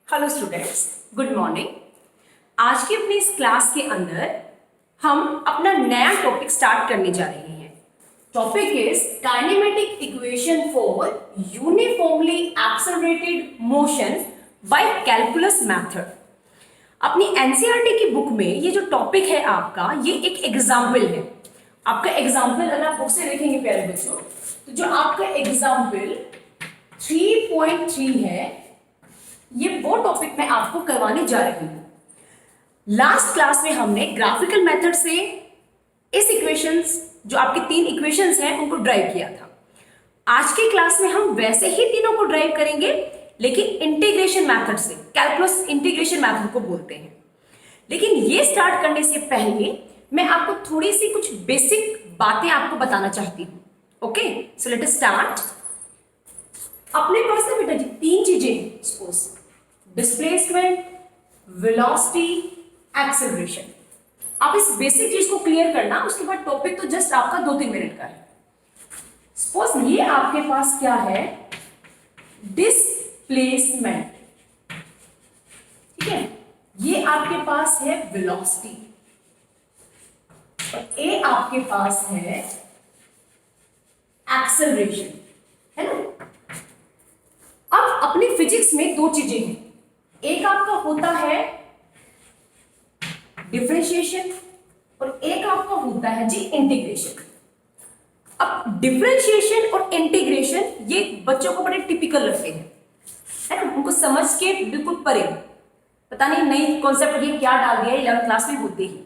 Hello students, good morning. आज की अपनी इस क्लास के अंदर हम अपना नया टॉपिक स्टार्ट करने जा रहे हैं। Topic is kinematic equation for uniformly accelerated motion by calculus method. अपनी एनसीईआरटी की बुक में ये जो टॉपिक है आपका, ये एक एग्जाम्पल है। आपका एग्जाम्पल अगर आप बुक से देखेंगे प्यारे बच्चों, तो जो आपका एग्जाम्पल 3.3 है, ये वो टॉपिक मैं आपको करवाने जा रही हूं। लास्ट क्लास में हमने ग्राफिकल मेथड से इस इक्वेशंस, जो आपके 3 इक्वेशंस हैं, उनको ड्राइव किया था। आज के क्लास में हम वैसे ही तीनों को ड्राइव करेंगे, लेकिन इंटीग्रेशन मेथड से। कैलकुलस इंटीग्रेशन मेथड को बोलते हैं। लेकिन ये स्टार्ट करने से पहले मैं आपको थोड़ी सी कुछ बेसिक बातें आपको बताना चाहती हूं। ओके, सो लेट अस स्टार्ट। अपने पास ना बेटा जी 3 चीजें हैं। Suppose displacement, velocity, acceleration. आप इस बेसिक चीज को क्लियर करना, उसके बाद टॉपिक तो जस्ट आपका 2-3 मिनट का है। सपोज ये आपके पास क्या है, डिस्प्लेसमेंट, ठीक है। ये आपके पास है वेलोसिटी, और ये आपके पास है एक्सेलरेशन, है ना। अब अपनी फिजिक्स में 2 चीजें हैं। एक आपका होता है डिफरेंशिएशन, और एक आपका होता है जी इंटीग्रेशन। अब डिफरेंशिएशन और इंटीग्रेशन ये बच्चों को बड़े टिपिकल लगते हैं, है ना। उनको समझ के बिल्कुल परे, पता नहीं नई कॉन्सेप्ट ये क्या डाल दिया है 11th क्लास में होते ही।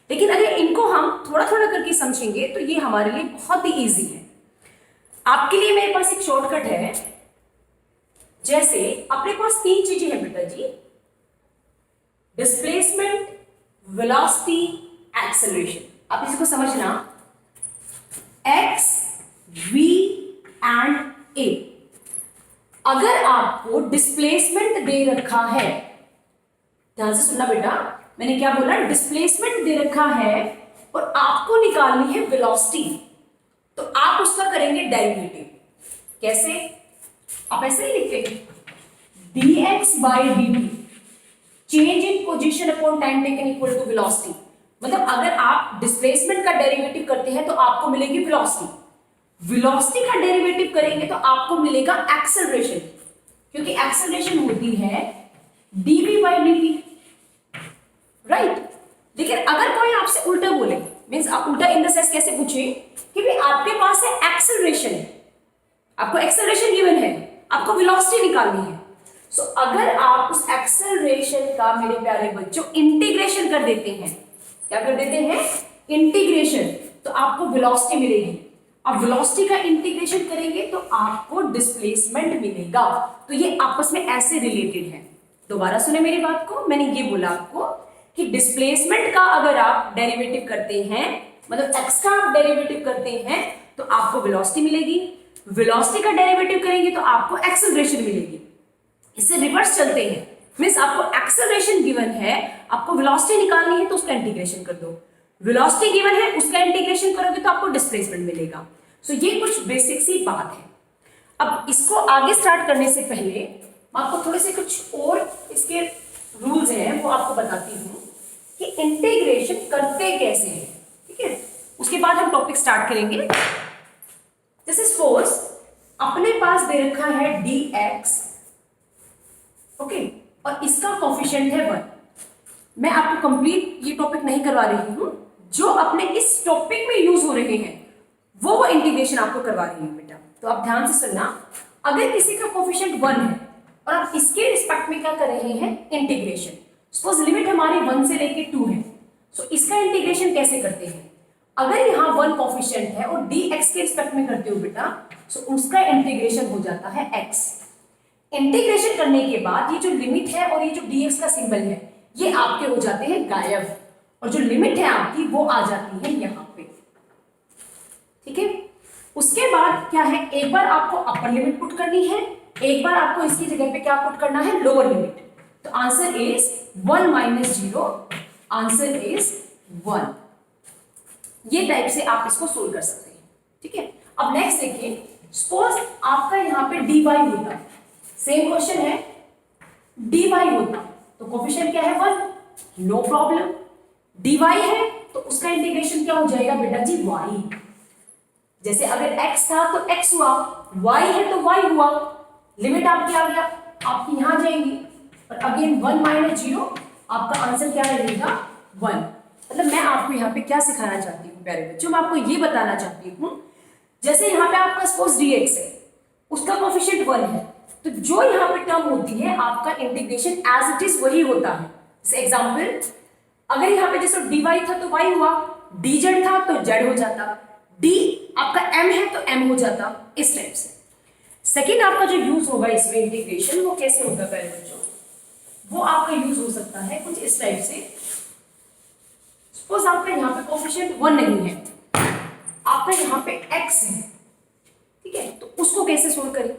लेकिन अगर इनको हम थोड़ा थोड़ा करके समझेंगे तो ये हमारे लिए बहुत ही ईजी है। आपके लिए मेरे पास एक शॉर्टकट है। जैसे अपने पास 3 चीजें हैं बेटा जी, डिस्प्लेसमेंट, वेलोसिटी, एक्सेलरेशन। आप इसको समझना, x, v एंड a। अगर आपको डिस्प्लेसमेंट दे रखा है, ध्यान से सुनना बेटा, मैंने क्या बोला, डिस्प्लेसमेंट दे रखा है और आपको निकालनी है वेलोसिटी, तो आप उसका करेंगे डेरिवेटिव। कैसे? आप ऐसे ही लिखेंगे dx by dt change in position upon time taken equal to velocity. मतलब अगर आप डिस्प्लेसमेंट का डेरिवेटिव करते हैं तो आपको मिलेगी वेलोसिटी, वेलोसिटी का डेरिवेटिव करेंगे तो आपको मिलेगा एक्सेलरेशन, क्योंकि एक्सेलरेशन होती है dv by dt, राइट। लेकिन अगर कोई आपसे उल्टा बोले, मींस आप उल्टा इन द सेंस कैसे पूछे कि भाई आपके पास है एक्सेलरेशन, आपको एक्सेलरेशन गिवन है, आपको वेलोसिटी निकालनी है। सो अगर आप उस एक्सेलरेशन का मेरे प्यारे बच्चों इंटीग्रेशन कर देते हैं, क्या कर देते हैं, इंटीग्रेशन, तो आपको वेलोसिटी मिलेगी। अब वेलोसिटी का इंटीग्रेशन करेंगे तो आपको डिस्प्लेसमेंट मिलेगा। तो ये आपस में ऐसे रिलेटेड है। दोबारा सुने मेरी बात को, मैंने ये बोला आपको कि डिस्प्लेसमेंट का अगर आप डेरिवेटिव करते हैं, मतलब x का आप डेरिवेटिव करते हैं, तो आपको वेलोसिटी मिलेगी। वेलोसिटी का डेरिवेटिव करेंगे तो आपको एक्सेलरेशन मिलेगी। इससे रिवर्स चलते हैं, मींस आपको एक्सेलरेशन गिवन है, आपको वेलोसिटी निकालनी है तो उसका इंटीग्रेशन कर दो। वेलोसिटी गिवन है, उसका इंटीग्रेशन करोगे तो आपको डिस्प्लेसमेंट मिलेगा। सो ये कुछ बेसिक सी बात है। अब इसको आगे स्टार्ट करने से पहले मैं आपको थोड़े से कुछ और इसके रूल्स हैं वो आपको बताती हूँ कि इंटीग्रेशन करते कैसे हैं, ठीक है। उसके बाद हम टॉपिक स्टार्ट करेंगे। जैसे सपोज अपने पास दे रखा है dx, ओके, और इसका कोफिशिएंट है 1। मैं आपको कंप्लीट ये टॉपिक नहीं करवा रही हूं, जो अपने इस टॉपिक में यूज हो रहे हैं वो इंटीग्रेशन आपको करवा रही हूं बेटा। तो आप ध्यान से सुनना, अगर किसी का कोफिशिएंट 1 है और आप इसके रिस्पेक्ट में क्या कर रहे हैं, इंटीग्रेशन। सपोज लिमिट हमारी 1 से लेके 2 है, सो इसका इंटीग्रेशन कैसे करते हैं। अगर यहाँ 1 कोफिशिएंट है और dx के रिस्पेक्ट में करते हो बेटा, सो उसका इंटीग्रेशन हो जाता है x। इंटीग्रेशन करने के बाद ये जो लिमिट है और ये जो dx का सिंबल है, ये आपके हो जाते हैं गायब, और जो लिमिट है आपकी वो आ जाती है यहाँ पे, ठीक है। उसके बाद क्या है, एक बार आपको अपर लिमिट पुट करनी है, एक बार आपको इसकी जगह पे क्या पुट करना है, लोअर लिमिट। तो answer is 1 minus 0, answer is 1। ये टाइप से आप इसको सोल्व कर सकते हैं, ठीक है। अब नेक्स्ट देखिए, सपोज आपका यहाँ पे dy होता है, सेम क्वेश्चन है, dy होता तो कोफिशिएंट क्या है 1, नो प्रॉब्लम। dy है तो उसका इंटीग्रेशन क्या हो जाएगा बेटा जी y। जैसे अगर x था तो x हुआ, y है तो y हुआ, लिमिट आपकी आ गया, आपकी यहां जाएंगी और अगेन 1 माइनस 0, आपका आंसर क्या रहेगा 1। मतलब मैं आपको यहाँ पे क्या सिखाना चाहती हूँ प्यारे बच्चों, मैं आपको ये बताना चाहती हूँ जैसे यहाँ पे आपका सपोज dx है, उसका कोफिशिएंट 1 है, तो जो यहाँ पे टर्म होती है आपका इंटीग्रेशन एज इट इज वही होता है। जैसे एग्जांपल, अगर यहाँ पे जैसे dy था तो y हुआ, dz था तो z हो जाता, d आपका m है तो m हो जाता, इस टाइप से। सेकेंड आपका जो यूज होगा इसमें इंटीग्रेशन, वो कैसे होगा प्यारे बच्चों, वो आपका यूज हो सकता है कुछ इस टाइप से। सपोज आपका यहाँ पे कोफिशिएंट 1 नहीं है, आपका यहाँ पे x है, ठीक है, तो उसको कैसे सोल्व करें।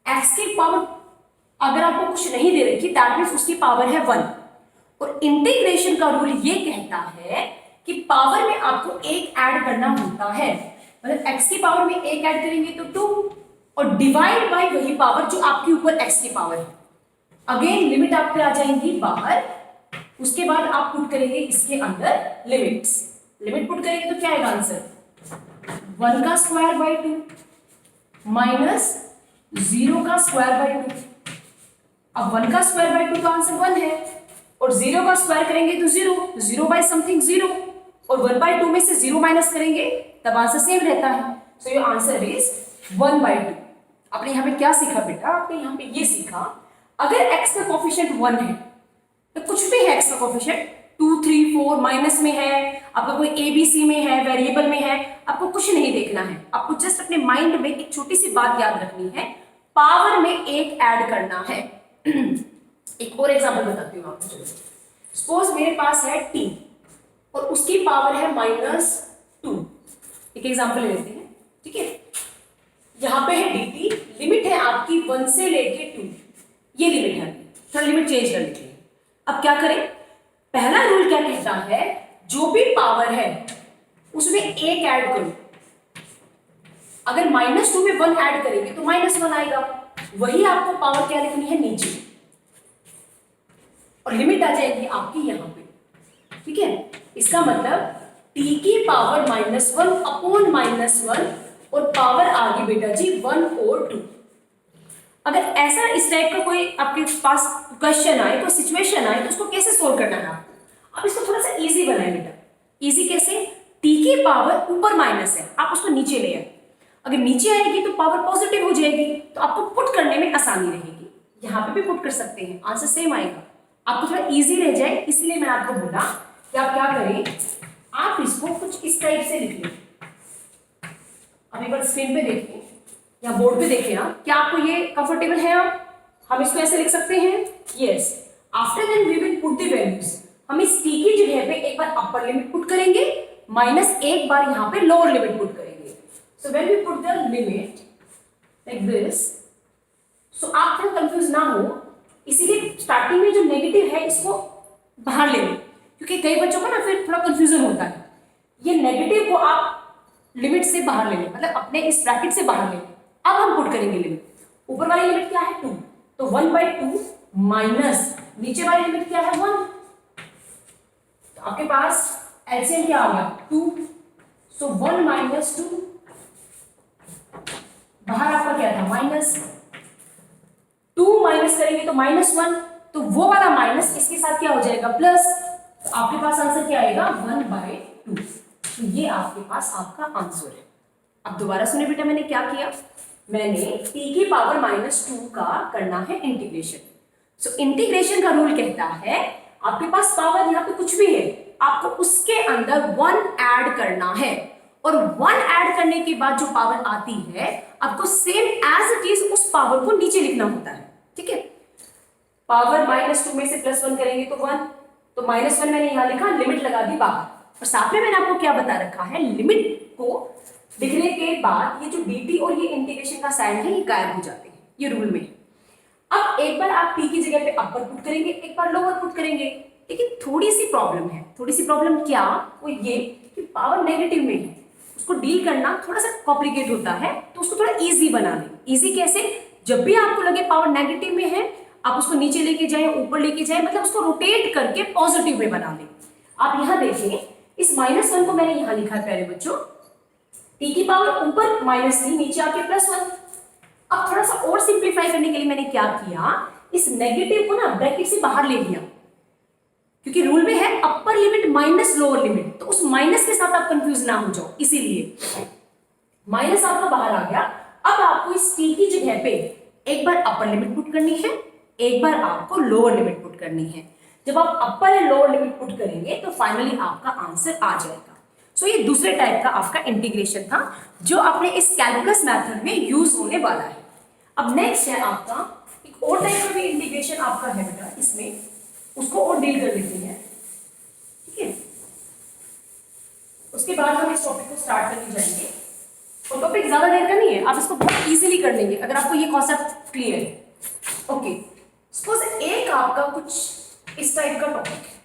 x की पावर अगर आपको कुछ नहीं दे रखी दैट मींस उसकी पावर है 1, और इंटीग्रेशन का रूल ये कहता है कि पावर में आपको एक ऐड करना होता है, मतलब x की पावर में एक ऐड करेंगे तो 2 और डिवाइड बाय वही पावर जो आपके ऊपर x की पावर है। अगेन लिमिट आपके आ जाएंगी बाहर, उसके बाद आप पुट करेंगे इसके अंदर लिमिट्स, लिमिट पुट करेंगे तो क्या आएगा आंसर 1 का स्क्वायर बाय 2 माइनस 0 का स्क्वायर बाय 2। अब 1 का स्क्वायर बाय 2 का आंसर 1 है और 0 का स्क्वायर करेंगे तो 0, 0 बाय समथिंग 0 और 1 बाय 2 में से 0 माइनस करेंगे तब आंसर सेम रहता है। So your answer is 1 by 2। आपने यहाँ पे क्या सीखा बेटा, आपने यहाँ पे ये सीखा अगर x का कोफिशिएंट 1 है तो कुछ भी है x का कोफिशिएंट 2, 3, 4 माइनस में है, आपका कोई ABC में है, वेरिएबल में है, आपको कुछ नहीं देखना है, आपको जस्ट अपने माइंड में एक छोटी सी बात याद रखनी है, पावर में एक ऐड करना है। एक और एग्जांपल बताती हूँ आपको। चलो सपोज मेरे पास है t और उसकी पावर है -2। एक एग्जांपल ले लेते हैं, ठीक है। यहाँ पे है dt, लिमिट है आपकी 1 से लेके 2, ये लिमिट है। थोड़ा लिमिट चेंज कर लेते हैं। अब क्या करें, पहला रूल क्या कहता है, जो भी पावर है उसमें एक ऐड करो। अगर -2 में 1 ऐड करेंगे तो -1 आएगा, वही आपको पावर क्या लिखनी है नीचे, और लिमिट आ जाएगी आपकी यहां पे, ठीक है। इसका मतलब t की पावर -1 अपॉन -1 और पावर आ गई बेटा जी 1 और 2। अगर ऐसा इस टाइप का कोई आपके पास क्वेश्चन आए, कोई सिचुएशन आए, तो उसको कैसे सोल्व करना है आपको। अब इसको थोड़ा सा इजी बनाए बेटा। इजी कैसे, t की पावर ऊपर माइनस है, आप उसको नीचे ले आए, अगर नीचे आएगी तो पावर पॉजिटिव हो जाएगी, तो आपको पुट करने में आसानी रहेगी। यहाँ पे भी पुट कर सकते हैं, आंसर सेम आएगा, आपको थोड़ा इजी रह जाए, इसलिए मैं आपको बोला कि आप क्या करें, आप इसको कुछ इस टाइप से लिख लें। अब एक बार स्क्रीन पे देखिए या बोर्ड पे देखिए ना, क्या आपको ये कंफर्टेबल है। हम इसको ऐसे लिख सकते हैं, yes. After then we will put the values. हम इस t की जगह पे एक बार अपर लिमिट पुट करेंगे, माइनस एक बार यहाँ पे लोअर लिमिट पुट करेंगे। So when we put the limit like this, so आप थोड़ा कंफ्यूज ना हो, इसीलिए स्टार्टिंग में जो नेगेटिव है इसको बाहर ले लो, क्योंकि कई बच्चों को ना फिर थोड़ा कंफ्यूजन होता है। ये नेगेटिव को आप लिमिट से बाहर ले लें, मतलब अपने इस ब्रैकेट से बाहर ले लें। अब हम पुट करेंगे लिमिट, ऊपर वाली लिमिट क्या है 2, तो 1/2 माइनस नीचे वाली लिमिट क्या है 1, तो आपके पास एलसीएम क्या आ गया 2, सो 1 - 2, बाहर आपका क्या था माइनस, 2 माइनस करेंगे तो -1, तो वो वाला माइनस इसके साथ क्या हो जाएगा प्लस, तो आपके पास आंसर क्या आएगा 1/2। तो ये आपके पास आपका आंसर है। अब दोबारा सुने बेटा, मैंने क्या किया, मैंने t की पावर -2 का करना है इंटीग्रेशन। सो इंटीग्रेशन का रूल कहता है आपके पास पावर यहाँ पे कुछ भी है, आपको उसके अंदर 1 ऐड करना है, और 1 ऐड करने के बाद जो पावर आती है आपको सेम एज इट इज उस पावर को नीचे लिखना होता है, ठीक है। पावर -2 में से +1 करेंगे तो 1, तो -1 मैंने यहाँ लिखा, लिमिट लगा दी बाहर, और साथ में मैंने आपको क्या बता रखा है, लिमिट को लिखने के बाद ये जो dt और ये इंटीग्रेशन का साइन है ये गायब हो जाते हैं, ये रूल में है। अब एक बार आप t की जगह पे अपर पुट करेंगे, एक बार लोअर पुट करेंगे, लेकिन थोड़ी सी प्रॉब्लम है। थोड़ी सी प्रॉब्लम क्या, वो ये कि पावर नेगेटिव में है, उसको डील करना थोड़ा सा कॉम्प्लिकेट होता है, तो उसको थोड़ा इजी बना लें। इजी कैसे, जब भी आपको लगे पावर नेगेटिव में है, आप उसको नीचे लेके जाए, ऊपर लेके जाए, मतलब उसको रोटेट करके पॉजिटिव में बना दें। आप यहाँ देखें, इस -1 को मैंने यहाँ लिखा है प्यारे बच्चों, t की पावर ऊपर -3, नीचे आके +1। अब थोड़ा सा और सिंप्लीफाई करने के लिए मैंने क्या किया, इस नेगेटिव को ना ब्रैकेट से बाहर ले लिया, क्योंकि रूल में है upper limit minus lower limit, तो उस माइनस के साथ आप कंफ्यूज ना हो जाओ, इसीलिए माइनस आपका बाहर आ गया। अब आपको इस t की जगह पे एक बार अपर लिमिट पुट करनी है, एक बार आपको लोअर लिमिट पुट करनी है। जब आप अपर या लोअर लिमिट पुट करेंगे तो फाइनली आपका आंसर आ जाएगा। सो ये दूसरे टाइप का आपका इंटीग्रेशन था जो अपने इस कैलकुलस मेथड में यूज होने वाला है। अब नेक्स्ट है आपका एक और टाइप का भी इंटीग्रेशन आपका है बेटा, इसमें उसको और डील कर लेते हैं, ठीक है। उसके बाद हम इस टॉपिक को स्टार्ट करने जाएंगे, और टॉपिक ज्यादा देर का नहीं है, आप इसको बहुत इजीली कर लेंगे अगर आपको ये कॉन्सेप्ट क्लियर है। ओके, सपोज एक आपका कुछ इस टाइप का टॉपिक है,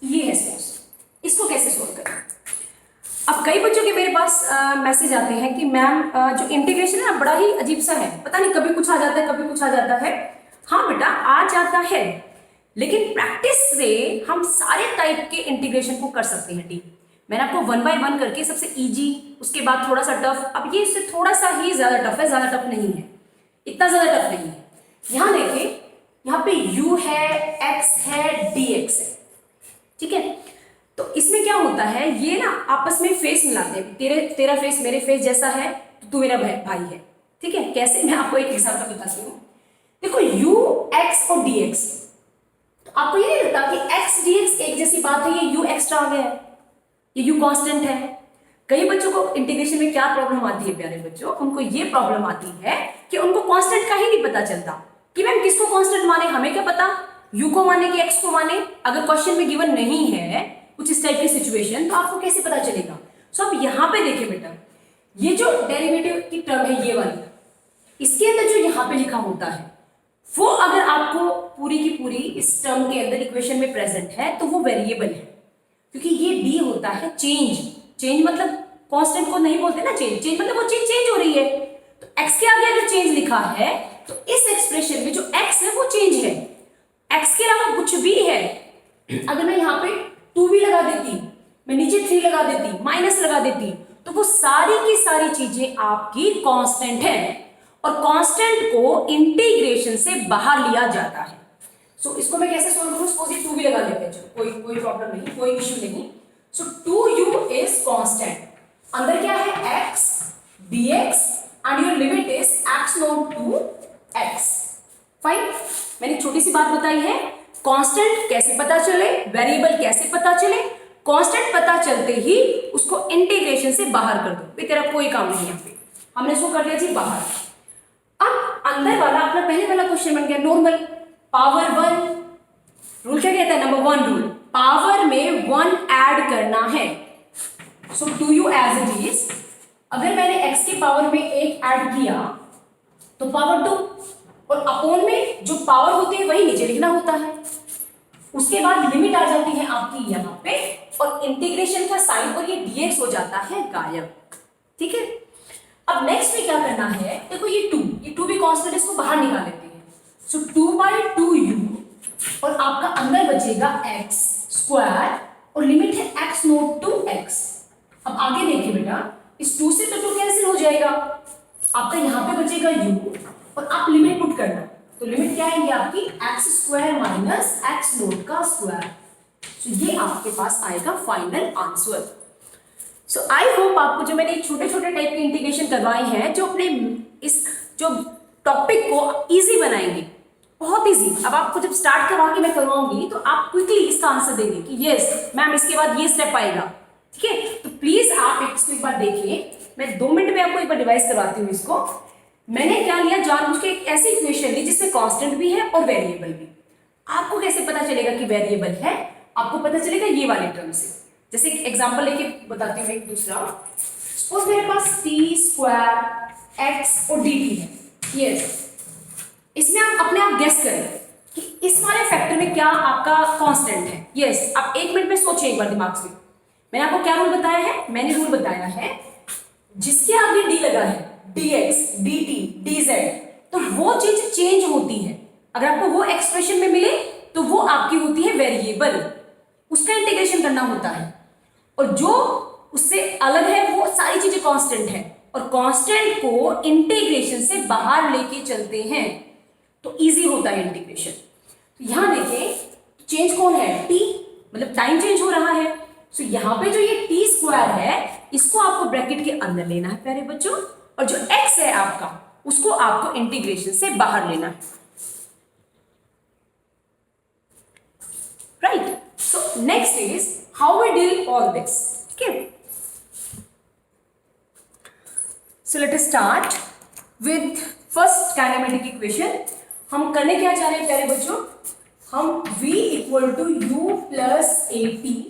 ये है सपोज, इसको कैसे सोल्व करें। अब कई बच्चों के मेरे पास मैसेज आते हैं कि मैम जो इंटीग्रेशन है ना बड़ा ही अजीब सा है, पता नहीं कभी कुछ आ जाता है कभी कुछ आ जाता है। हाँ बेटा आ जाता है, लेकिन प्रैक्टिस से हम सारे टाइप के इंटीग्रेशन को कर सकते हैं। ठीक, मैंने आपको 1 बाय 1 करके सबसे इजी, उसके बाद थोड़ा सा टफ, अब ये इससे थोड़ा सा ही ज्यादा टफ है, ज्यादा टफ नहीं है, इतना ज्यादा टफ नहीं है। यहाँ देखिए, यहाँ पे u है, x है, dx है, ठीक है। तो इसमें क्या होता है, ये ना आपस में फेस मिलाते हैं, तेरा फेस मेरे फेस जैसा है तो तू मेरा भाई है, ठीक है। कैसे, मैं आपको एक एग्जांपल बताती हूँ। देखो u, x और dx, तो आपको ये नहीं लगता कि x dx एक जैसी बात है, ये u एक्स्ट्रा आ गया है, ये u कांस्टेंट है। कई बच्चों को इंटीग्रेशन में क्या प्रॉब्लम आती है प्यारे बच्चों, उनको ये प्रॉब्लम आती है कि उनको कांस्टेंट का ही नहीं पता चलता कि मैम किसको कांस्टेंट माने, हमें क्या पता u को माने कि x को माने। अगर क्वेश्चन में गिवन नहीं है कुछ इस टाइप की सिचुएशन, तो आपको कैसे पता चलेगा। सो आप यहाँ पे देखिए बेटा, ये जो डेरिवेटिव की टर्म है ये वाली, इसके अंदर जो यहाँ पे लिखा होता है वो अगर आपको पूरी की पूरी इस टर्म के अंदर इक्वेशन में प्रेजेंट है तो वो वेरिएबल है, क्योंकि ये डी होता है चेंज। चेंज मतलब कांस्टेंट को नहीं बोलते ना, चेंज मतलब वो चीज चेंज हो रही है। तो x के आगे अगर चेंज लिखा है तो इस एक्सप्रेशन में जो x है वो चेंज है, x के अलावा कुछ भी है। अगर मैं यहाँ पे 2 भी लगा देती, मैं नीचे 3 लगा देती, माइनस लगा देती, तो वो सारी की सारी चीजें आपकी कांस्टेंट है, और कांस्टेंट को इंटीग्रेशन से बाहर लिया जाता है। सो इसको मैं कैसे सोल्व करूं, सपोज ये 2 भी लगा देते हैं, चलो कोई प्रॉब्लम नहीं, कोई इश्यू नहीं। सो 2u इज कांस्टेंट, अंदर क्या है x dx and your limit is x not to x। Fine, मैंने छोटी सी बात बताई है, कांस्टेंट कैसे पता चले, वेरिएबल कैसे पता चले। कांस्टेंट पता चलते ही उसको इंटीग्रेशन से बाहर कर दो, भाई तेरा कोई काम नहीं है, पे हमने इसको कर लिया जी बाहर। अब अंदर वाला अपना पहले वाला क्वेश्चन बन गया नॉर्मल, पावर 1, रूल क्या कहता है, नंबर 1 रूल, पावर में 1 ऐड करना है। So do you as it is, अगर मैंने x की पावर में 1 ऐड किया तो पावर 2, और अपोन में जो पावर होती है वही नीचे लिखना होता है। उसके बाद लिमिट आ जाती है आपकी यहाँ पे, और इंटीग्रेशन का साइन और ये dx हो जाता है गायब, ठीक है। अब नेक्स्ट में क्या करना है, देखो ये 2 भी कांस्टेंट, इसको बाहर निकाल लेते हैं। सो 2/2u, और आपका अंदर बचेगा x स्क्वायर, और लिमिट है x नॉट टू x। अब आगे देखिए बेटा, इस 2 से तो 2 कैंसिल हो जाएगा, आपका यहाँ पे बचेगा u, और आप लिमिट पुट करना, तो लिमिट क्या आएगी आपकी x square minus x not का स्क्वायर। तो ये आपके पास आएगा फाइनल आंसर। सो आई होप आपको जो मैंने छोटे छोटे टाइप के इंटीग्रेशन करवाए हैं, जो अपने इस जो टॉपिक को इजी बनाएंगे, बहुत इजी। अब आपको जब स्टार्ट करवा के मैं करवाऊंगी तो आप क्विकली इसका आंसर देंगे कि यस मैम इसके बाद ये स्टेप आएगा, ठीक है। तो प्लीज आप इसको एक बार देखिए, मैं 2 मिनट में आपको एक बार रिवाइज करवाती हूँ इसको। मैंने क्या लिया, जानबूझ के एक ऐसी इक्वेशन ली जिसमें कांस्टेंट भी है और वेरिएबल भी। आपको कैसे पता चलेगा कि वेरिएबल है, आपको पता चलेगा ये वाले टर्म से। जैसे एक एग्जांपल लेके बताती हूँ एक दूसरा, सपोज मेरे पास t स्क्वायर x और dt है, यस। इसमें आप अपने आप गेस करें कि इस वाले फैक्टर में क्या आपका कांस्टेंट है, यस। आप 1 मिनट में सोचिए एक बार दिमाग से। मैंने आपको क्या रूल बताया है, मैंने रूल बताया है जिसके आगे डी लगा है, dx, dt, dz, तो वो चीज चेंज होती है। अगर आपको वो एक्सप्रेशन में मिले तो वो आपकी होती है वेरिएबल, उसका इंटीग्रेशन करना होता है। और जो उससे अलग है वो सारी चीजें कांस्टेंट है, और कांस्टेंट को इंटीग्रेशन से बाहर लेके चलते हैं तो इजी होता है इंटीग्रेशन। तो यहां देखिए चेंज कौन है, t, मतलब टाइम चेंज हो रहा है। सो यहां पे जो ये t स्क्वायर है इसको आपको ब्रैकेट के अंदर लेना है प्यारे बच्चों, और जो x है आपका उसको आपको इंटीग्रेशन से बाहर लेना है, right. So next is how we deal all this, ठीक है। So let us start with first kinematic equation. हम करने क्या चाह रहे हैं प्यारे बच्चों, हम v equal to u plus a t,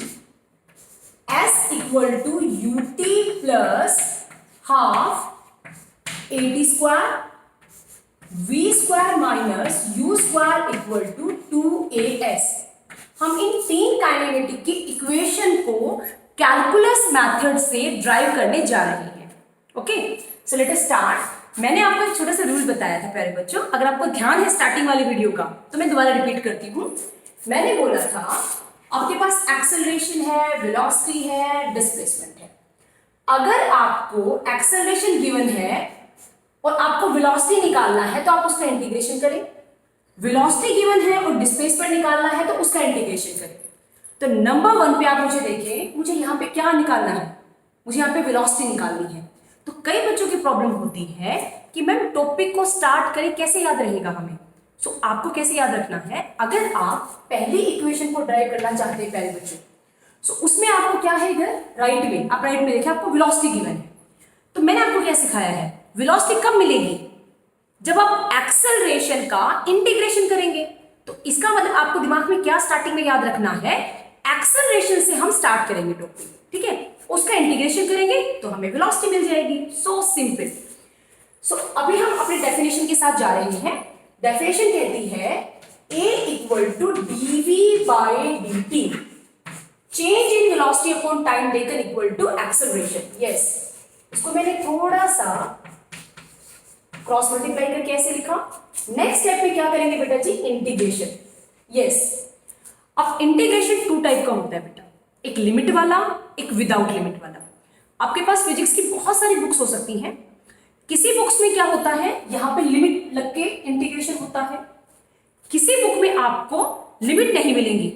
s equal to u t plus half a t square, v square minus u square equal to 2as। हम इन तीन काइनेमेटिक की इक्वेशन को कैलकुलस मेथड से ड्राइव करने जा रहे हैं, ओके। सो let us start. मैंने आपको एक छोटा सा रूल बताया था प्यारे बच्चों, अगर आपको ध्यान है स्टार्टिंग वाली वीडियो का तो मैं दोबारा रिपीट करती हूँ। मैंने बोला था आपके पास एक्सेलरेशन है, वेलोसिटी है, डिस्प्लेसमेंट है। अगर आपको एक्सेलरेशन गिवन है और आपको वेलोसिटी निकालना है तो आप उसका इंटीग्रेशन करें, वेलोसिटी गिवन है और डिस्प्लेसमेंट निकालना है तो उसका इंटीग्रेशन करें। तो नंबर 1 पे आप मुझे देखें, मुझे यहाँ पे क्या निकालना है, मुझे यहाँ पे वेलोसिटी निकालनी है। तो कई बच्चों की प्रॉब्लम होती है कि मैम टॉपिक को स्टार्ट करें, कैसे याद रहेगा हमें। सो आपको कैसे याद रखना है, अगर आप पहली इक्वेशन को ड्राइव करना चाहते हैं पहले बच्चों, सो उसमें आपको क्या है, इधर राइट में, आप राइट में देखिए आपको वेलोसिटी गिवन है। तो मैंने आपको क्या सिखाया है, वेलोसिटी कब मिलेगी, जब आप एक्सेलरेशन का इंटीग्रेशन करेंगे। तो इसका मतलब आपको दिमाग में क्या स्टार्टिंग में याद रखना है, एक्सेलरेशन से हम स्टार्ट करेंगे टॉपिक, ठीक है, उसका इंटीग्रेशन करेंगे तो हमें वेलोसिटी मिल जाएगी। So simple. सो अभी हम अपने डेफिनेशन के साथ जा रहे हैं। डेफिनेशन कहती है a equal to dv by dt, change in velocity upon time taken equal to acceleration. Yes, इसको मैंने थोड़ा सा क्रॉस मल्टीप्लाई करके ऐसे लिखा। नेक्स्ट स्टेप में क्या करेंगे बेटा जी, इंटीग्रेशन। यस, अब इंटीग्रेशन 2 टाइप का होता है बेटा, एक लिमिट वाला, एक विदाउट लिमिट वाला। आपके पास फिजिक्स की बहुत सारी बुक्स हो सकती हैं। किसी बुक्स में क्या होता है, यहाँ पे लिमिट लग के इंटीग्रेशन होता है, किसी बुक में आपको लिमिट नहीं मिलेंगी,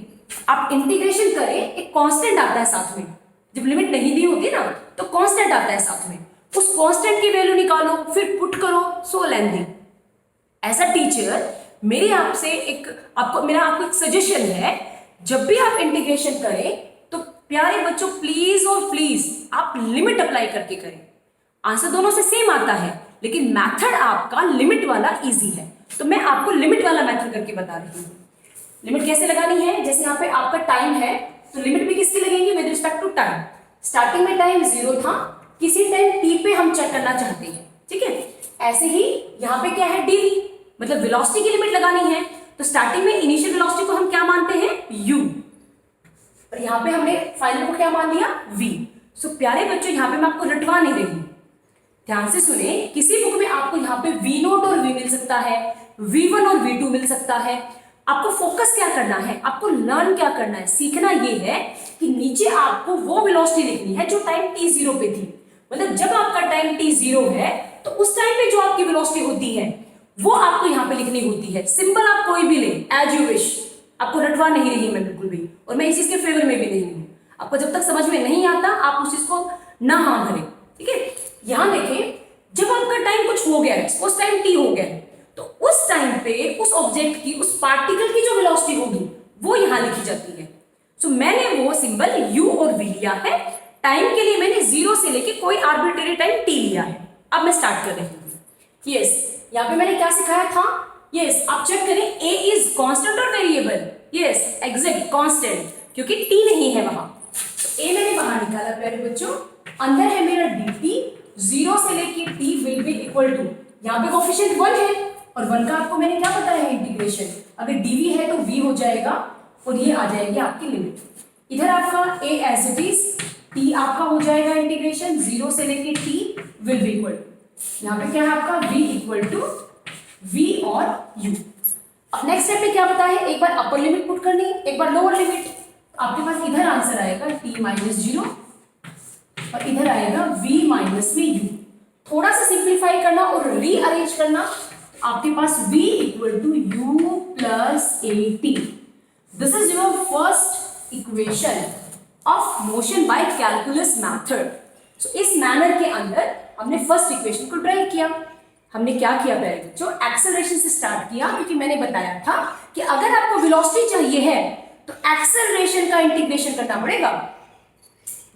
आप इंटीग्रेशन करें एक कांस्टेंट आता है साथ में। जब लिमिट नहीं दी होती ना तो कांस्टेंट आता है साथ में, उस कांस्टेंट की वैल्यू निकालो फिर पुट करो, सो लेंथी। एज अ टीचर मेरा आपको एक सजेशन है, जब भी आप इंटीग्रेशन करें तो प्यारे बच्चों प्लीज और प्लीज आप लिमिट अप्लाई करके करें। आंसर दोनों से सेम आता है लेकिन मेथड आपका लिमिट वाला इजी है, तो मैं आपको लिमिट वाला मेथड करके बता रही हूँ। लिमिट कैसे लगानी है, जैसे यहाँ पे आपका टाइम है तो लिमिट भी किसकी लगेगी, with respect to time. Starting में टाइम 0 था, किसी टाइम t पे हम चेक करना चाहते हैं, ठीक है। ऐसे ही यहाँ पे क्या है, dv, मतलब वेलोसिटी की लिमिट लगानी है। तो स्टार्टिंग में इनिशियल वेलोसिटी को हम क्या मानते हैं, u, और यहाँ पे हमने फाइनल को क्या मान लिया, v। सो प्यारे बच्चों यहाँ पे मैं आपको रटवा नहीं रही, ध्यान से सुने। किसी बुक में आपको यहाँ पे v0 और v मिल सकता है, v1 और v2 मिल सकता है। आपको फोकस क्या करना है, आपको लर्न क्या करना है, सीखना ये है कि नीचे आपको वो वेलोसिटी लिखनी है जो टाइम t0 पे थी। मतलब जब आपका टाइम t0 है तो उस टाइम पे जो आपकी वेलोसिटी होती है वो आपको यहाँ पे लिखनी होती है। सिंबल आप कोई भी ले, एज यू विश, आपको रटवा नहीं रही मैं बिल्कुल भी, और मैं इस चीज के फेवर में भी नहीं हूँ। आपको जब तक समझ में नहीं आता आप उस चीज को ना हाँ भरे, ठीक है। यहाँ देखें, जब आपका टाइम कुछ हो गया, उस टाइम t हो गया, तो उस टाइम पे उस ऑब्जेक्ट की, उस पार्टिकल की जो वेलोसिटी होगी वो यहाँ लिखी जाती है। सो मैंने वो सिंबल u और v लिया है। टाइम के लिए मैंने 0 से लेके कोई आर्बिट्रेरी टाइम t लिया है। अब मैं स्टार्ट कर रही हूँ। यस, यहाँ पे मैंने क्या सिखाया था, यस, आप चेक करें, a इज कांस्टेंट और वेरिएबल। यस, एग्जैक्ट कांस्टेंट, क्योंकि t नहीं है वहां। तो a मैंने बाहर निकाला प्यारे बच्चों, अंदर है मेरा dt, 0 से लेके t will be equal to, यहाँ पे कोएफिशिएंट 1 है और 1 का आपको मैंने क्या बताया है, इंटीग्रेशन। अगर dv है तो v हो जाएगा और ये आ जाएगी आपकी लिमिट। इधर आपका a as it is, t आपका हो जाएगा इंटीग्रेशन 0 से लेके t will be equal to, यहाँ पे क्या है आपका v इक्वल टू v और u। अब नेक्स्ट स्टेप में क्या पता है, एक बार अपर लिमिट पुट करनी, एक बार लोअर लिमिट। आपके पास इधर आंसर आएगा t माइनस 0 और इधर आएगा v माइनस में u। थोड़ा सा सिंप्लीफाई करना और रीअरेंज करना, आपके पास v equal to u plus at। This is your first equation of motion by calculus method. So इस मैनर के अंदर हमने फर्स्ट इक्वेशन को ड्राइव किया। हमने क्या किया पहले बच्चों, एक्सेलरेशन से स्टार्ट किया, क्योंकि मैंने बताया था कि अगर आपको वेलोसिटी चाहिए है तो एक्सेलरेशन का इंटीग्रेशन करना पड़ेगा।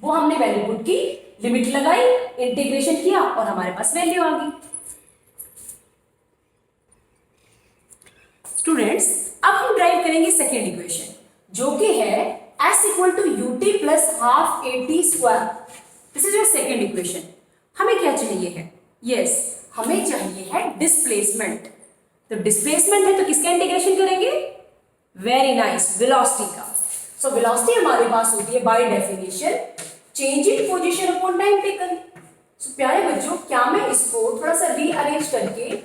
वो हमने वैल्यू पुट की, लिमिट लगाई, इंटीग्रेशन किया और हमारे पास वैल्यू आ गई। स्टूडेंट्स, अब हम ड्राइव करेंगे सेकेंड इक्वेशन, जो कि है s equal to ut plus half at square. This is your second equation. हमें क्या चाहिए है, यस हमें चाहिए है डिस्प्लेसमेंट। तो डिस्प्लेसमेंट है तो किसका इंटीग्रेशन करेंगे, वेरी नाइस, वेलोसिटी का। सो वेलोसिटी हमारे पास होती है by definition change in position upon time taken. So प्यारे बच्चों, क्या मैं इसको थोड़ा सा रीअरेंज करके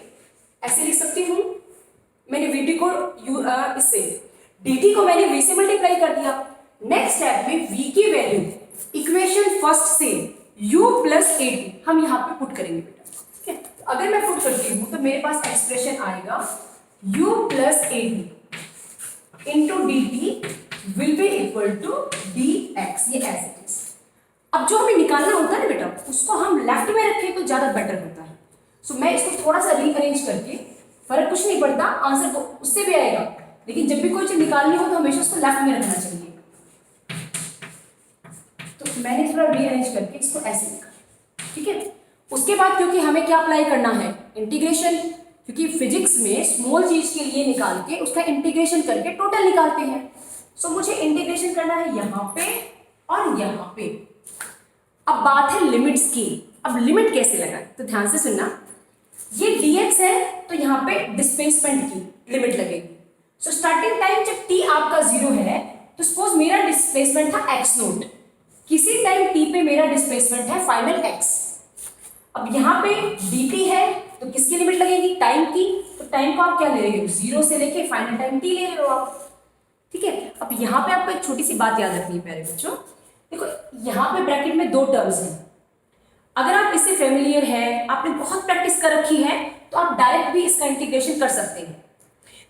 ऐसे लिख सकती हूँ, मैंने vt को इससे dt को मैंने v से मल्टीप्लाई कर दिया। नेक्स्ट स्टेप में v की वैल्यू इक्वेशन फर्स्ट से u प्लस at हम यहाँ पे पुट करेंगे बेटा। ठीक है, अगर मैं पुट करती हूँ तो मेरे पास एक्सप्रेशन आएगा u plus at into dt will be equal to dx, ये एज इट इज। अब जो हमें निकालना होता है ना बेटा, उसको हम लेफ्ट में रखें तो ज्यादा बेटर होता है। सो मैं इसको थोड़ा सा रीअरेंज करके, फर्क कुछ नहीं पड़ता, आंसर तो उससे भी आएगा, लेकिन जब भी कोई चीज निकालनी हो तो हमेशा उसको लेफ्ट में रखना चाहिए। तो मैंने थोड़ा रीअरेंज करके इसको ऐसे लिखा, ठीक है। उसके बाद क्योंकि हमें क्या अप्लाई करना है, इंटीग्रेशन, क्योंकि फिजिक्स में स्मॉल चीज के लिए निकाल के उसका इंटीग्रेशन करके टोटल निकालते हैं। सो मुझे इंटीग्रेशन करना है यहाँ पे और यहाँ पे। अब बात है लिमिट्स की। अब लिमिट कैसे लगाएं, तो ध्यान से सुनना। ये dx है तो यहाँ पे डिस्प्लेसमेंट की लिमिट लगेगी। सो स्टार्टिंग टाइम जब t आपका 0 है तो सपोज मेरा डिस्प्लेसमेंट था x नोट, किसी टाइम t पे मेरा डिस्प्लेसमेंट है फाइनल x। अब यहाँ पे dt है तो किसकी लिमिट लगेगी, टाइम की। तो टाइम को आप क्या ले रहे हो, 0 से लेके फाइनल टाइम t ले रहे हो आप, ठीक है। अब यहाँ पे आपको एक छोटी सी बात याद रखनी है प्यारे बच्चों। देखो यहाँ पे ब्रैकेट में दो टर्म्स हैं, अगर आप इससे फेमिलियर है, आपने बहुत प्रैक्टिस कर रखी है, तो आप डायरेक्ट भी इसका इंटीग्रेशन कर सकते हैं।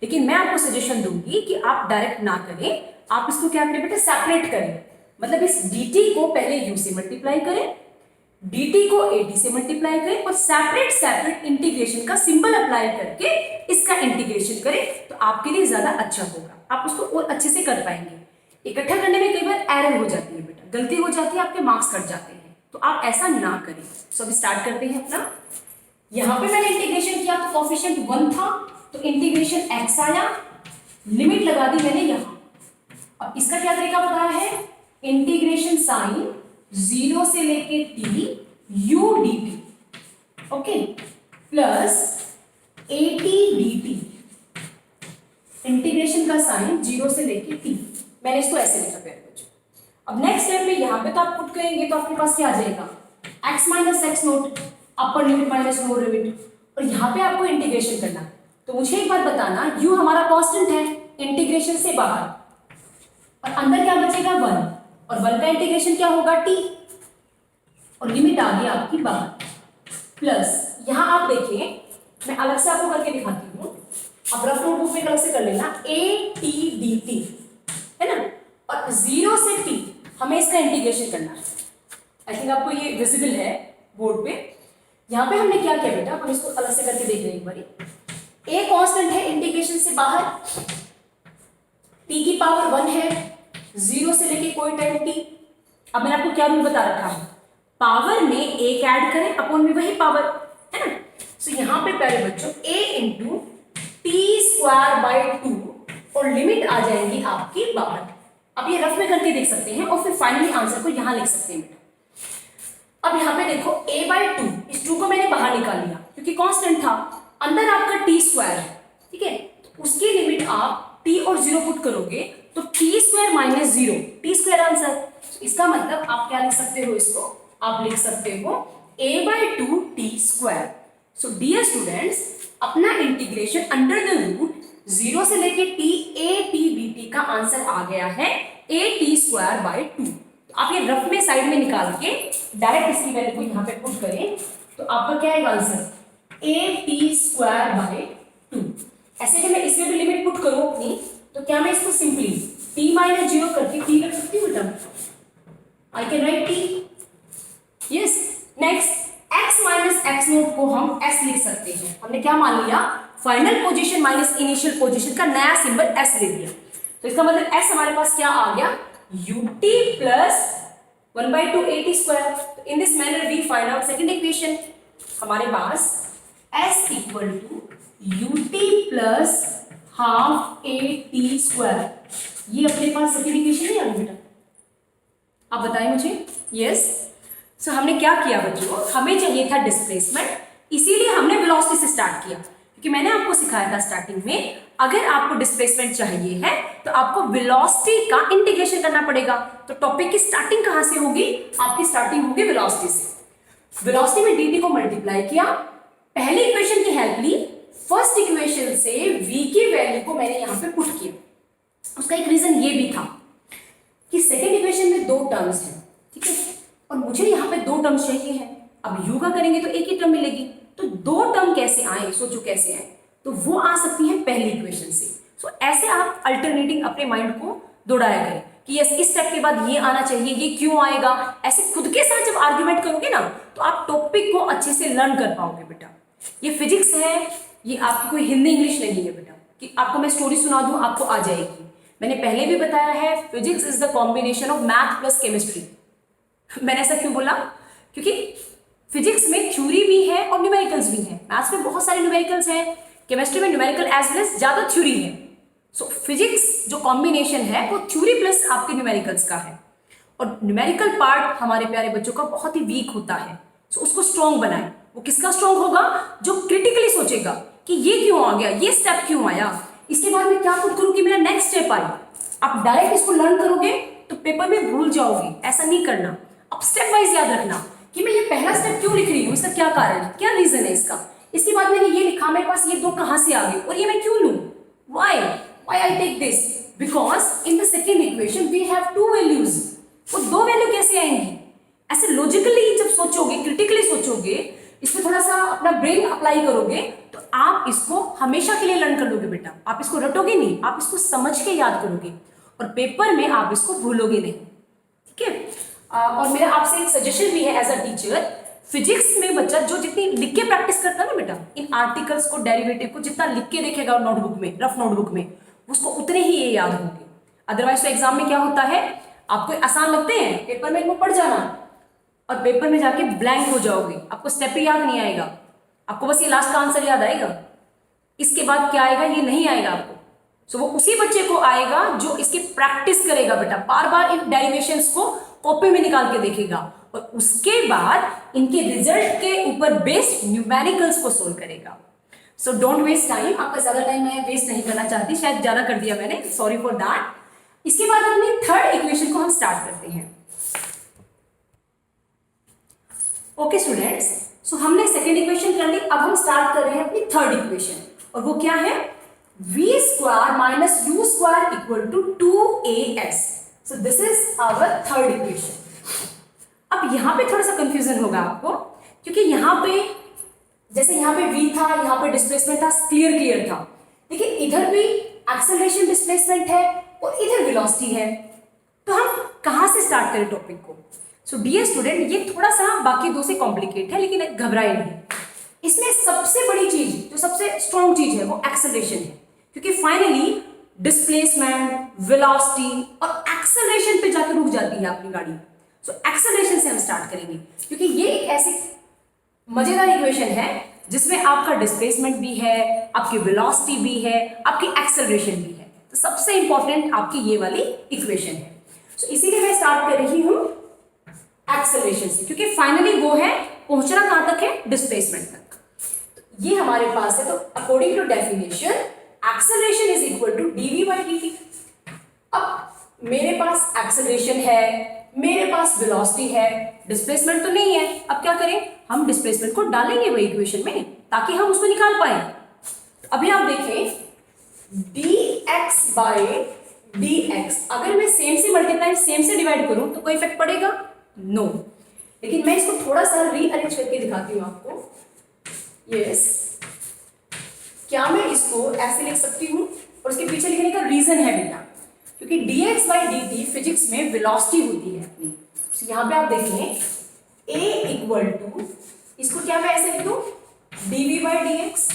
लेकिन मैं आपको सजेशन दूंगी कि आप डायरेक्ट ना करें, आप इसको क्या करें बेटा, सेपरेट करें। मतलब इस dt को पहले u से मल्टीप्लाई करें, dt को at से मल्टीप्लाई करें और सेपरेट सेपरेट इंटीग्रेशन का सिंबल अप्लाई करके इसका इंटीग्रेशन करें, तो आपके लिए ज्यादा अच्छा होगा, आप उसको और अच्छे से कर पाएंगे। इकट्ठा करने में कई बार एरर हो जाती है बेटा, गलती हो जाती है, आपके मार्क्स कट जाते हैं, तो आप ऐसा ना करें। सो अभी स्टार्ट करते हैं अपना। यहाँ पे मैंने इंटीग्रेशन किया तो कोफिशिएंट 1 था, तो इंटीग्रेशन x आया, लिमिट लगा दी मैंने यहाँ। अब इसका क्या तरीका बताया है, इंटीग्रेशन साइन 0 से लेके t u dt, okay, plus at dt, integration का साइन 0 से लेके t। मैंने इसको ऐसे लिखा प्यारे बच्चों। अब नेक्स्ट स्टेप में यहाँ पे तो आप पुट करेंगे तो आपके पास क्या आ जाएगा, x minus x note, upper limit minus lower limit, और यहाँ पे आपको इंटीग्रेशन करना। तो मुझे एक बार बताना, u हमारा कांस्टेंट है इंटीग्रेशन से बाहर, और अंदर क्या बचेगा 1, और 1 का इंटीग्रेशन क्या होगा t, और लिमिट आ गई आपकी बाहर। प्लस यहाँ आप देखिए, मैं अलग से आपको करके दिखाती हूँ, अब रफ नोटबुक में अलग से कर लेना, at dt है ना, और 0 से t हमें इसका इंटीग्रेशन करना है। आई थिंक आपको ये विजिबल है बोर्ड पे। यहाँ पे हमने क्या किया बेटा, हम इसको अलग से करके देख रहे हैं एक बारी। a कांस्टेंट है इंटीग्रेशन से बाहर, t की पावर 1 है, 0 से लेके कोई टाइम t। अब मैंने आपको क्या रूल बता रखा है, पावर में एक ऐड करें, अपॉन में वही पावर, है ना। सो यहाँ पे पहले बच्चों a into T square by 2, और लिमिट आ जाएगी आपकी बाहर। अब ये रफ में करके देख सकते हैं और फिर फाइनली आंसर को यहाँ लिख सकते हैं बेटा। अब यहाँ पे देखो a बाई 2, इस 2 को मैंने बाहर निकाल लिया क्योंकि कांस्टेंट था, अंदर आपका टी स्क्वायर है, ठीक है। तो उसकी लिमिट आप t और 0 पुट करोगे तो T square minus 0, T square answer. इसका मतलब आप क्या लिख सकते हो, इसको आप लिख सकते हो a/2t²। सो डियर स्टूडेंट्स, अपना इंटीग्रेशन अंडर द रूट 0 से लेके t a t b t का आंसर आ गया है at²/2। तो आप ये रफ में साइड में निकाल के डायरेक्ट इसकी वैल्यू को यहाँ पे पुट करें तो आपका क्या आएगा आंसर at²/2। ऐसे कि मैं इसमें भी लिमिट पुट करूं अपनी, तो क्या मैं इसको सिंपली t - 0 करके t रख सकती हूँ बेटा? I can write t। Yes. Next x - x0 को हम s लिख सकते हैं। हमने क्या मान लिया? Final position minus initial position का नया सिंबल s ले लिया। तो इसका मतलब s हमारे पास क्या आ गया? ut plus 1/2 at²। तो in this manner we find out second equation. हमारे पास s equal to ut plus half at²। ये अपने पास सेकंड इक्वेशन नहीं आ गई बेटा? आप बताएं मुझे। यस। सो हमने क्या किया बच्चों? हमें चाहिए था डिस्प्लेसमेंट, इसीलिए हमने वेलोसिटी से स्टार्ट किया, क्योंकि मैंने आपको सिखाया था स्टार्टिंग में अगर आपको डिस्प्लेसमेंट चाहिए है तो आपको वेलोसिटी का इंटीग्रेशन करना पड़ेगा। तो टॉपिक की स्टार्टिंग कहां से होगी? आपकी स्टार्टिंग होगी वेलोसिटी से। वेलोसिटी में dt को मल्टीप्लाई किया, पहली इक्वेशन की हेल्प ली, फर्स्ट इक्वेशन से v की वैल्यू को मैंने यहां पे पुट किया। उसका एक रीजन ये भी था कि सेकेंड इक्वेशन में दो टर्म्स हैं, ठीक है, और मुझे यहाँ पे दो टर्म्स चाहिए हैं। अब यू का करेंगे तो एक ही टर्म मिलेगी, तो दो टर्म कैसे आए? सोचो कैसे आए? तो वो आ सकती है पहली इक्वेशन से। सो ऐसे आप अल्टरनेटिंग अपने माइंड को दौड़ाया करें कि यस इस स्टेप के बाद ये आना चाहिए, ये क्यों आएगा। ऐसे खुद के साथ जब आर्ग्यूमेंट करोगे ना तो आप टॉपिक को अच्छे से लर्न कर पाओगे बेटा। ये फिजिक्स है, ये आपकी कोई हिंदी इंग्लिश नहीं है बेटा कि आपको मैं स्टोरी सुना दूं आपको आ जाएगी। मैंने पहले भी बताया है physics is the combination of math plus chemistry. मैंने ऐसा क्यों बोला? क्योंकि फिजिक्स में थ्योरी भी है और न्यूमेरिकल्स भी है। मैथ्स में बहुत सारे न्यूमेरिकल्स हैं, केमिस्ट्री में न्यूमेरिकल एज वेल एज ज्यादा थ्योरी है। सो फिजिक्स जो कॉम्बिनेशन है वो थ्योरी प्लस आपके न्यूमेरिकल्स का है, और न्यूमेरिकल पार्ट हमारे प्यारे बच्चों का बहुत ही वीक होता है। सो उसको स्ट्रॉन्ग बनाए। वो किसका स्ट्रॉन्ग होगा? जो क्रिटिकली सोचेगा कि ये क्यों आ गया, ये स्टेप क्यों आया, इसके बाद में क्या पुट करूं कि मेरा नेक्स्ट स्टेप आई। आप डायरेक्ट इसको लर्न करोगे तो पेपर में भूल जाओगे। ऐसा नहीं करना, अब स्टेप वाइज याद रखना कि मैं ये पहला स्टेप क्यों लिख रही हूँ, इसका क्या कारण है, क्या रीजन है इसका। इसके बाद मैंने ये लिखा, मेरे पास ये दो कहां से आ गए और ये मैं क्यों लूं, why I take this, because in the second equation we have two values। वो दो वैल्यू कैसे आएंगी? ऐसे लॉजिकली जब सोचोगे, क्रिटिकली सोचोगे, इसमें थोड़ा सा अपना ब्रेन अप्लाई करोगे तो आप इसको हमेशा के लिए लर्न कर लोगे बेटा। आप इसको रटोगे नहीं, आप इसको समझ के याद करोगे और पेपर में आप इसको भूलोगे नहीं, ठीक है। और मेरा आपसे एक सजेशन भी है एज अ टीचर, फिजिक्स में बच्चा जो जितनी लिख के प्रैक्टिस करता है ना बेटा, इन आर्टिकल्स को, डेरिवेटिव को जितना लिख के देखेगा नोटबुक में, रफ नोटबुक में, उसको उतने ही ये याद होंगे। अदरवाइज तो एग्जाम में क्या होता है, आपको आसान लगते हैं, पेपर में इनको पढ़ जाना और पेपर में जाके ब्लैंक हो जाओगे, आपको स्टेप ही याद नहीं आएगा, आपको बस ये लास्ट का आंसर याद आएगा, इसके बाद क्या आएगा ये नहीं आएगा आपको। सो वो उसी बच्चे को आएगा जो इसकी प्रैक्टिस करेगा बेटा, बार बार इन डेरिवेशंस को कॉपी में निकाल के देखेगा और उसके बाद इनके रिजल्ट के ऊपर बेस्ड न्यूमेरिकल्स को सोल्व करेगा। सो डोंट वेस्ट टाइम, आपका ज्यादा टाइम मैं वेस्ट नहीं करना चाहती, शायद ज्यादा कर दिया मैंने, सॉरी फॉर दैट। इसके बाद अपनी थर्ड इक्वेशन को हम स्टार्ट करते हैं। ओके स्टूडेंट्स, सो हमने सेकेंड इक्वेशन कर ली, अब हम स्टार्ट कर रहे हैं अपनी थर्ड इक्वेशन, और वो क्या है? v² minus u² equal to 2as। So this is our third equation. अब यहां पे थोड़ा सा कंफ्यूजन होगा आपको, क्योंकि यहां पे जैसे यहां पे v था, यहां पे डिस्प्लेसमेंट था, क्लियर था। देखिए इधर भी एक्सेलरेशन डिस्प्लेसमेंट है और इधर वेलोसिटी है, तो हम कहां से स्टार्ट करें टॉपिक को? सो डियर स्टूडेंट, ये थोड़ा सा बाकी दो से कॉम्प्लिकेट है, लेकिन घबराए नहीं। इसमें सबसे बड़ी चीज, जो सबसे स्ट्रॉन्ग चीज है, वो एक्सेलरेशन है, क्योंकि फाइनली डिस्प्लेसमेंट, वेलोसिटी और एक्सेलरेशन पे जाकर रुक जाती है अपनी गाड़ी। सो एक्सेलरेशन से हम स्टार्ट करेंगे, क्योंकि ये एक ऐसी मजेदार इक्वेशन है जिसमें आपका डिस्प्लेसमेंट भी है, आपकी वेलोसिटी भी है, आपकी एक्सेलरेशन भी है। तो सबसे इंपॉर्टेंट आपकी ये वाली इक्वेशन है। सो इसीलिए मैं स्टार्ट कर रही हूं एक्सेलरेशन से, क्योंकि फाइनली वो है पहुंचना कहां तक है? डिस्प्लेसमेंट तक। तो ये हमारे पास है, तो according to definition acceleration is equal to dv by dt। अब मेरे पास एक्सेलरेशन है, मेरे पास वेलोसिटी है, डिस्प्लेसमेंट तो नहीं है। अब क्या करें, हम डिस्प्लेसमेंट को डालेंगे वही इक्वेशन में ताकि हम उसको निकाल पाए। अभी आप देखें dx बाय dx, अगर मैं सेम से मल्टीप्लाई सेम से डिवाइड करूं तो कोई इफेक्ट पड़ेगा? नो। लेकिन मैं इसको थोड़ा सा रीअरेंज करके दिखाती हूं आपको। यस, क्या मैं इसको ऐसे लिख सकती हूं? और उसके पीछे लिखने का रीजन है बेटा, क्योंकि dx बाई dt फिजिक्स में वेलोसिटी होती है अपनी। तो यहाँ पे आप देखें a इक्वल टू, इसको क्या मैं ऐसे लिख दूं, dv by dx।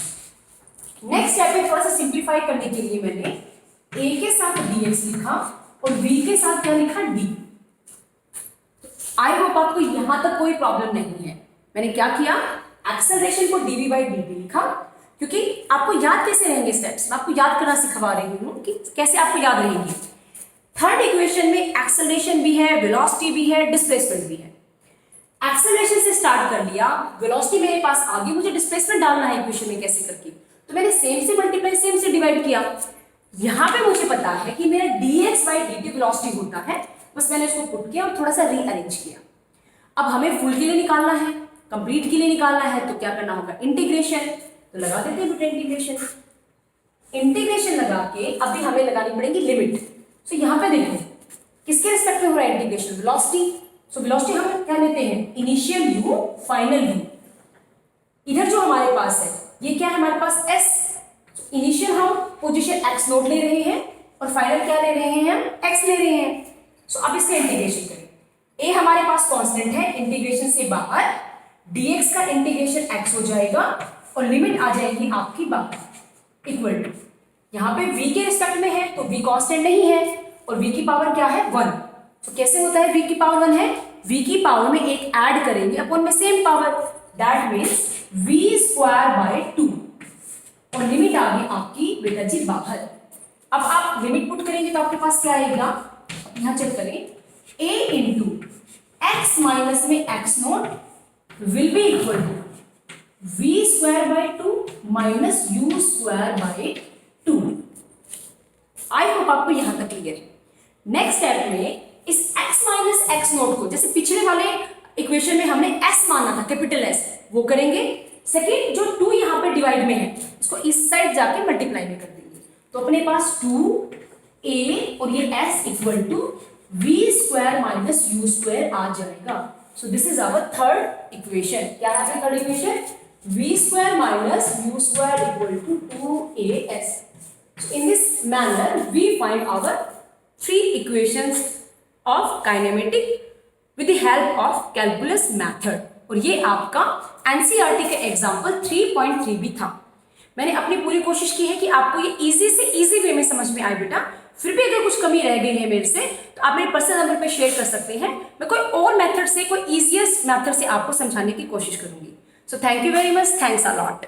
Next step में थोड़ा सा सिंप्लीफाई करने के लिए मैंने a के साथ dx लिखा और v के साथ क्या लिखा, d। आई होप आपको यहां तक कोई प्रॉब्लम नहीं है। मैंने क्या किया, एक्सेलरेशन को dv बाई dt लिखा, क्योंकि आपको याद कैसे रहेंगे स्टेप्स, मैं आपको याद करना सिखा रही हूँ कि कैसे आपको याद रहेंगे। थर्ड इक्वेशन में एक्सेलरेशन भी है, वेलोसिटी भी है, डिस्प्लेसमेंट भी है। एक्सेलरेशन से स्टार्ट कर लिया, वेलोसिटी मेरे पास आ गई, मुझे डिस्प्लेसमेंट डालना है इक्वेशन में कैसे करके, तो मैंने सेम से मल्टीप्लाई सेम से डिवाइड किया। यहाँ पे मुझे पता है कि मेरा dx बाई dt वेलोसिटी होता है, बस मैंने उसको पुट किया और थोड़ा सा रीअरेंज किया। अब हमें फुल के लिए निकालना है, कंप्लीट के लिए निकालना है, तो क्या करना होगा, इंटीग्रेशन। तो लगा देते हैं बेटा इंटीग्रेशन। इंटीग्रेशन लगा के अभी हमें लगानी पड़ेगी लिमिट। तो यहाँ पे देखो किसके रिस्पेक्ट में हो रहा है इंटीग्रेशन, वेलोसिटी। सो वेलोसिटी हम क्या लेते हैं, इनिशियल u फाइनल u। इधर जो हमारे पास है ये क्या है, हमारे पास s। इनिशियल हम पोजीशन x नोट ले रहे हैं और फाइनल क्या ले रहे हैं, हम x ले रहे हैं। सो अब इसका इंटीग्रेशन करें। a हमारे पास कांस्टेंट है, इंटीग्रेशन से बाहर dx का इंटीग्रेशन x हो जाएगा और लिमिट आ जाएगी आपकी बाहर इक्वल टू, यहाँ पे v के रिस्पेक्ट में है तो v कांस्टेंट नहीं है और v की पावर क्या है, 1। तो कैसे होता है, v की पावर 1 है, v की पावर में एक ऐड करेंगे अपन में same power, that means v square by 2 और लिमिट आ गई आपकी बेटा जी बाहर। अब आप लिमिट पुट करेंगे तो आपके पास क्या आएगा, यहाँ चेक करें, a इंटू एक्स माइनस में x naught will be equal to v square by 2 minus u square by 2। I hope आपको यहां तक क्लियर है। नेक्स्ट स्टेप में इस x माइनस एक्स नोट को, जैसे पिछले वाले इक्वेशन में हमने s माना था, कैपिटल S, वो करेंगे। सेकेंड जो 2 यहाँ पे डिवाइड में है इसको इस साइड जाके मल्टीप्लाई में कर देंगे, तो अपने पास 2a और ये s equal to v square minus u square आ जाएगा। So this is our third equation. क्या है third equation, v square minus u square equal to 2as. So in this manner we find our 3 equations of kinematic with the help of calculus method। और ये आपका NCERT के example 3.3 भी था। मैंने अपनी पूरी कोशिश की है कि आपको ये इजी से इजी वे में समझ में आए बेटा। फिर भी अगर कुछ कमी रह गई है मेरे से तो आप मेरे पर्सनल नंबर पे शेयर कर सकते हैं। मैं कोई और मेथड से, कोई इजीएस्ट मेथड से आपको समझाने की कोशिश करूंगी। So thank you very much. Thanks a lot.